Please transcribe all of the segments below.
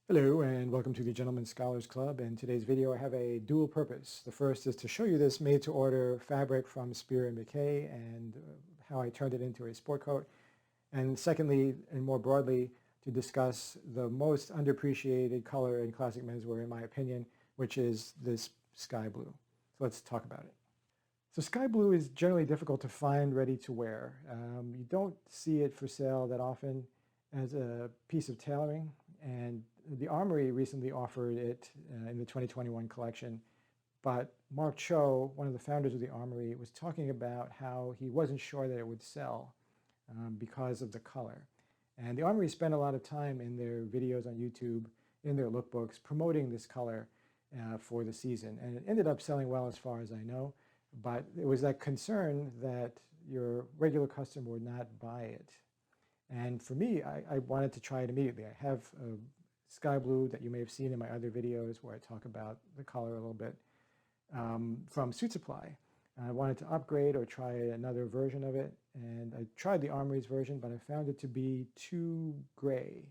Hello and welcome to the Gentleman Scholars Club. In today's video I have a dual purpose. The first is to show you this made-to-order fabric from Spier Mackay and how I turned it into a sport coat. And secondly, and more broadly, to discuss the most underappreciated color in classic menswear in my opinion, which is this sky blue. So let's talk about it. So sky blue is generally difficult to find ready to wear. You don't see it for sale that often as a piece of tailoring, and the Armory recently offered it in the 2021 collection. But Mark Cho, one of the founders of the Armory, was talking about how he wasn't sure that it would sell because of the color. And the Armory spent a lot of time in their videos on YouTube, in their lookbooks, promoting this color for the season. And it ended up selling well as far as I know. But it was that concern that your regular customer would not buy it. And for me, I wanted to try it immediately. I have a sky blue that you may have seen in my other videos where I talk about the color a little bit from Suit Supply. I wanted to upgrade or try another version of it. And I tried the Armory's version, but I found it to be too gray.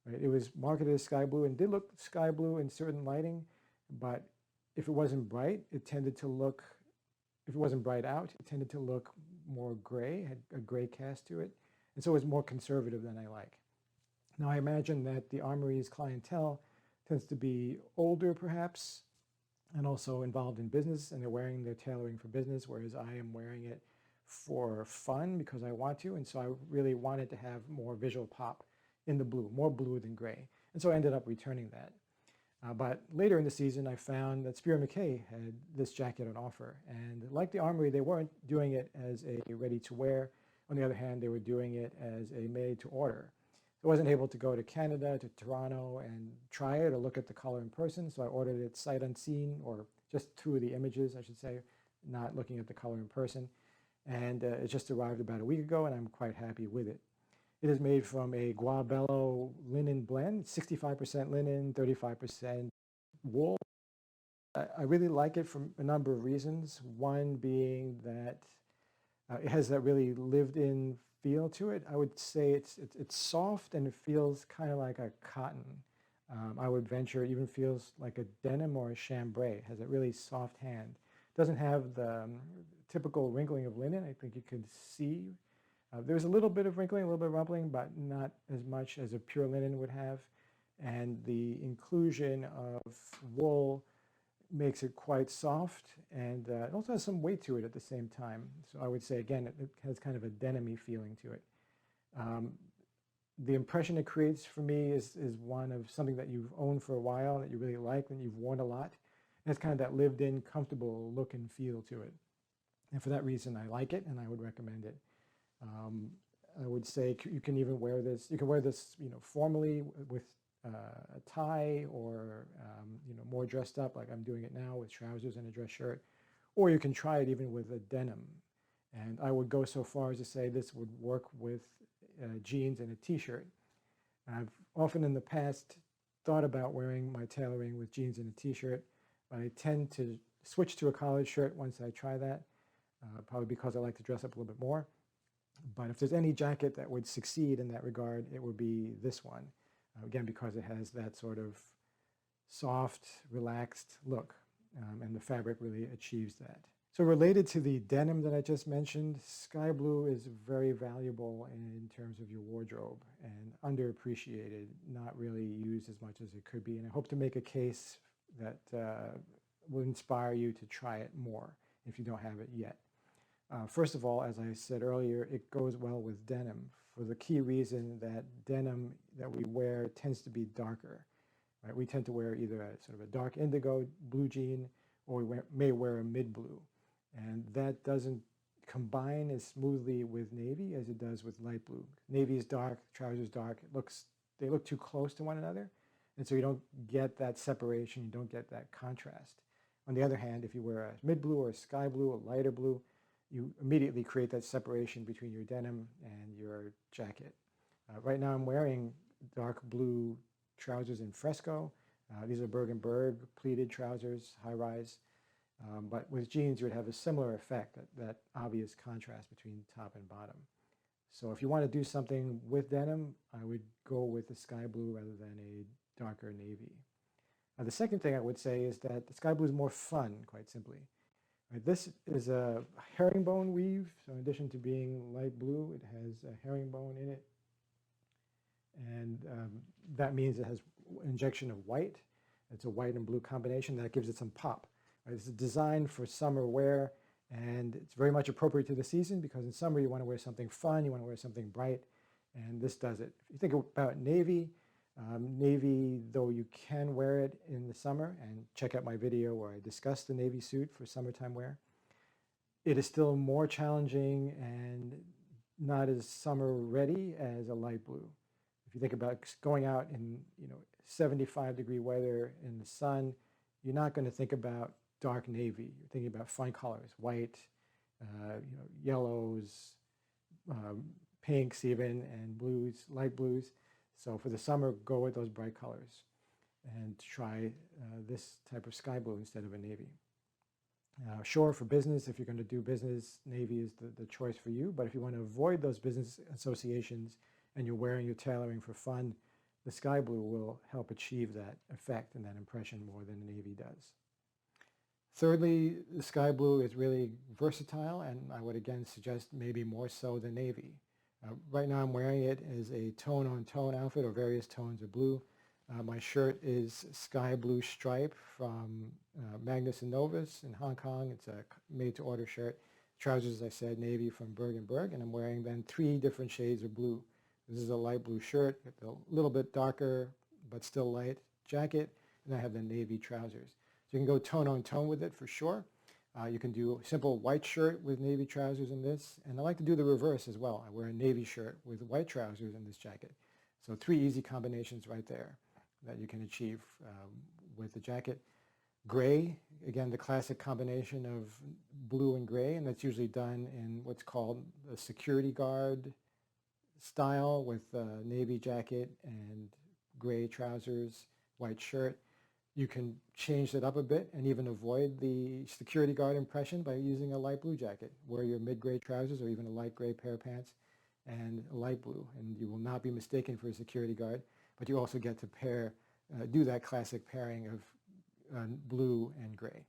Right? It was marketed as sky blue and did look sky blue in certain lighting, but if it wasn't bright, it tended to look, if it wasn't bright out, it tended to look more gray, had a gray cast to it. And so it was more conservative than I like. Now I imagine that the Armory's clientele tends to be older perhaps, and also involved in business, and they're wearing their tailoring for business, whereas I am wearing it for fun because I want to. And so I really wanted to have more visual pop in the blue, more blue than gray. And so I ended up returning that. But later in the season, I found that Spier Mackay had this jacket on offer. And like the Armory, they weren't doing it as a ready-to-wear. On the other hand, they were doing it as a made-to-order. I wasn't able to go to Canada, to Toronto, and try it or look at the color in person, so I ordered it sight unseen, or just through the images, I should say, not looking at the color in person. And it just arrived about a week ago, and I'm quite happy with it. It is made from a Guabello linen blend, 65% linen, 35% wool. I really like it for a number of reasons. One being that it has that really lived-in feel to it. I would say it's soft and it feels kind of like a cotton. I would venture it even feels like a denim or a chambray. It has a really soft hand. It doesn't have the typical wrinkling of linen. I think you could see there's a little bit of wrinkling, a little bit of rumpling, but not as much as a pure linen would have. And the inclusion of wool makes it quite soft, and it also has some weight to it at the same time. So I would say, again, it has kind of a denim-y feeling to it. The impression it creates for me is one of something that you've owned for a while, that you really like, and you've worn a lot. And it's kind of that lived-in, comfortable look and feel to it. And for that reason, I like it, and I would recommend it. I would say you can even wear this. You can wear this, formally with a tie, or more dressed up like I'm doing it now with trousers and a dress shirt, or you can try it even with a denim. And I would go so far as to say this would work with jeans and a t-shirt. I've often in the past thought about wearing my tailoring with jeans and a t-shirt, but I tend to switch to a collared shirt once I try that, probably because I like to dress up a little bit more. But if there's any jacket that would succeed in that regard, it would be this one. Again, because it has that sort of soft, relaxed look, and the fabric really achieves that. So related to the denim that I just mentioned, sky blue is very valuable in terms of your wardrobe and underappreciated, not really used as much as it could be. And I hope to make a case that will inspire you to try it more if you don't have it yet. First of all, as I said earlier, it goes well with denim for the key reason that denim that we wear tends to be darker. Right? We tend to wear either a sort of a dark indigo blue jean, or we may wear a mid-blue. And that doesn't combine as smoothly with navy as it does with light blue. Navy is dark, trousers dark. They look too close to one another. And so you don't get that separation, you don't get that contrast. On the other hand, if you wear a mid-blue or a sky blue, a lighter blue, you immediately create that separation between your denim and your jacket. Right now I'm wearing dark blue trousers in fresco. These are Bergenberg pleated trousers, high-rise. But with jeans, you would have a similar effect, that obvious contrast between top and bottom. So if you want to do something with denim, I would go with the sky blue rather than a darker navy. Now, the second thing I would say is that the sky blue is more fun, quite simply. Right, this is a herringbone weave, so in addition to being light blue, it has a herringbone in it. And that means it has injection of white. It's a white and blue combination that gives it some pop. Right? It's designed for summer wear, and it's very much appropriate to the season because in summer you want to wear something fun, you want to wear something bright, and this does it. If you think about navy, navy, though you can wear it in the summer, and check out my video where I discuss the navy suit for summertime wear, it is still more challenging and not as summer ready as a light blue. If you think about going out in 75-degree weather in the sun, you're not going to think about dark navy. You're thinking about fun colors, white, yellows, pinks even, and blues, light blues. So for the summer, go with those bright colors and try this type of sky blue instead of a navy. Sure, for business, if you're going to do business, navy is the choice for you. But if you want to avoid those business associations and you're wearing your tailoring for fun, the sky blue will help achieve that effect and that impression more than the navy does. Thirdly, the sky blue is really versatile, and I would again suggest maybe more so than navy. Right now I'm wearing it as a tone-on-tone outfit, or various tones of blue. My shirt is sky blue stripe from Magnus & Novus in Hong Kong. It's a made-to-order shirt. Trousers, as I said, navy from Berg & Berg, and I'm wearing then 3 different shades of blue. This is a light blue shirt, with a little bit darker but still light jacket, and I have the navy trousers. So you can go tone-on-tone with it for sure. You can do a simple white shirt with navy trousers in this, and I like to do the reverse as well. I wear a navy shirt with white trousers in this jacket. So 3 easy combinations right there that you can achieve with the jacket. Gray, again, the classic combination of blue and gray, and that's usually done in what's called a security guard style with a navy jacket and gray trousers, white shirt. You can change it up a bit and even avoid the security guard impression by using a light blue jacket. Wear your mid-gray trousers or even a light gray pair of pants and light blue, and you will not be mistaken for a security guard, but you also get to do that classic pairing of blue and gray.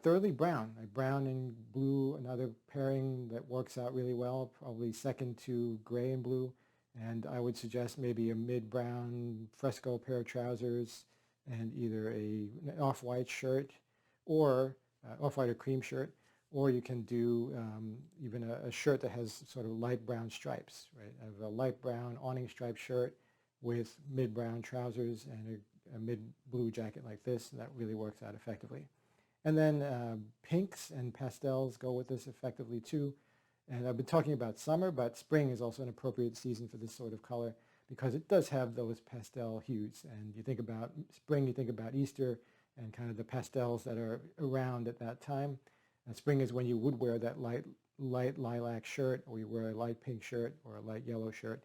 Thirdly, brown. Brown and blue, another pairing that works out really well, probably second to gray and blue, and I would suggest maybe a mid-brown fresco pair of trousers and either an off-white shirt or off-white or cream shirt, or you can do even a shirt that has sort of light brown stripes, right? I have a light brown awning striped shirt with mid-brown trousers and a mid-blue jacket like this, and that really works out effectively. And then pinks and pastels go with this effectively too. And I've been talking about summer, but spring is also an appropriate season for this sort of color because it does have those pastel hues. And you think about spring, you think about Easter and kind of the pastels that are around at that time. And spring is when you would wear that light lilac shirt, or you wear a light pink shirt or a light yellow shirt.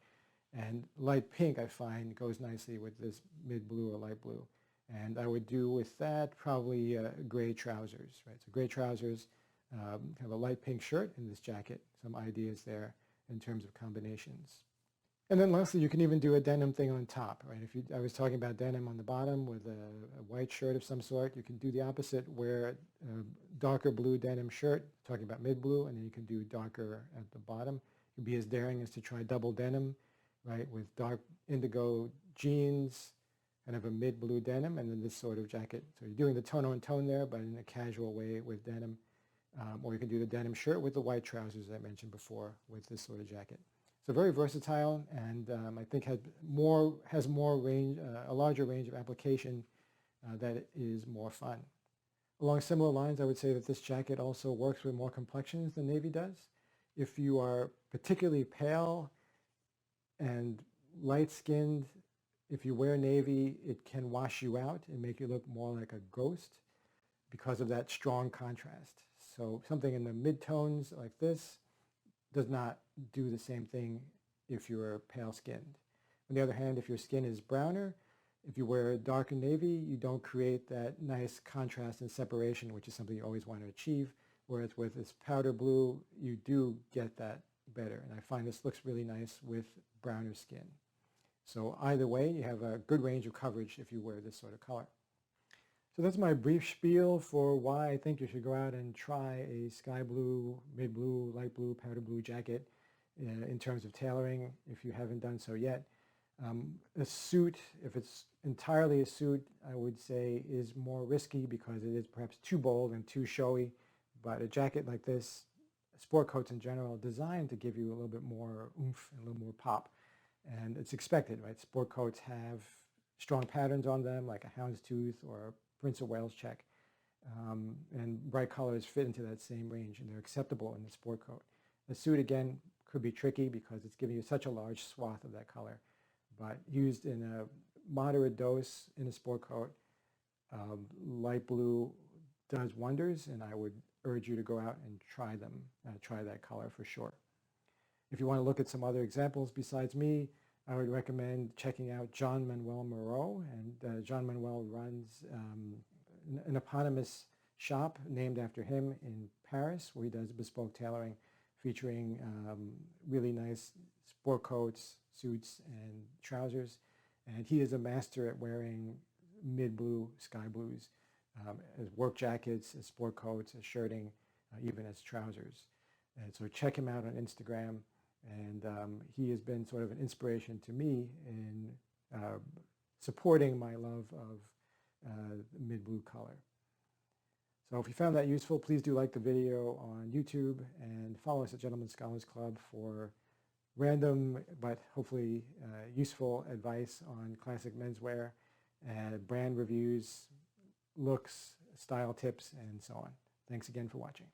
And light pink, I find, goes nicely with this mid-blue or light blue. And I would do with that probably gray trousers, right? So gray trousers, have a light pink shirt and this jacket, some ideas there in terms of combinations. And then lastly, you can even do a denim thing on top, right? I was talking about denim on the bottom with a white shirt of some sort. You can do the opposite, wear a darker blue denim shirt, talking about mid-blue, and then you can do darker at the bottom. You can be as daring as to try double denim, right, with dark indigo jeans, kind of a mid-blue denim, and then this sort of jacket. So you're doing the tone-on-tone there, but in a casual way with denim. Or you can do the denim shirt with the white trousers I mentioned before with this sort of jacket. So very versatile, and I think has more range, a larger range of application that is more fun. Along similar lines, I would say that this jacket also works with more complexions than navy does. If you are particularly pale and light-skinned, if you wear navy, it can wash you out and make you look more like a ghost because of that strong contrast. So something in the mid-tones like this does not do the same thing if you're pale-skinned. On the other hand, if your skin is browner, if you wear darker navy, you don't create that nice contrast and separation, which is something you always want to achieve, whereas with this powder blue, you do get that better. And I find this looks really nice with browner skin. So either way, you have a good range of coverage if you wear this sort of color. So that's my brief spiel for why I think you should go out and try a sky blue, mid blue, light blue, powder blue jacket in terms of tailoring if you haven't done so yet. A suit, if it's entirely a suit, I would say is more risky because it is perhaps too bold and too showy. But a jacket like this, sport coats in general, are designed to give you a little bit more oomph and a little more pop. And it's expected, right? Sport coats have strong patterns on them, like a houndstooth or a Prince of Wales check. And bright colors fit into that same range, and they're acceptable in the sport coat. The suit, again, could be tricky because it's giving you such a large swath of that color. But used in a moderate dose in a sport coat, light blue does wonders, and I would urge you to go out and try them, try that color for sure. If you want to look at some other examples besides me, I would recommend checking out John Manuel Moreau. And John Manuel runs an eponymous shop named after him in Paris, where he does bespoke tailoring featuring really nice sport coats, suits, and trousers. And he is a master at wearing mid-blue, sky blues, as work jackets, as sport coats, as shirting, even as trousers. And so check him out on Instagram. And he has been sort of an inspiration to me in supporting my love of mid-blue color. So if you found that useful, please do like the video on YouTube and follow us at Gentlemen Scholars Club for random but hopefully useful advice on classic menswear, brand reviews, looks, style tips, and so on. Thanks again for watching.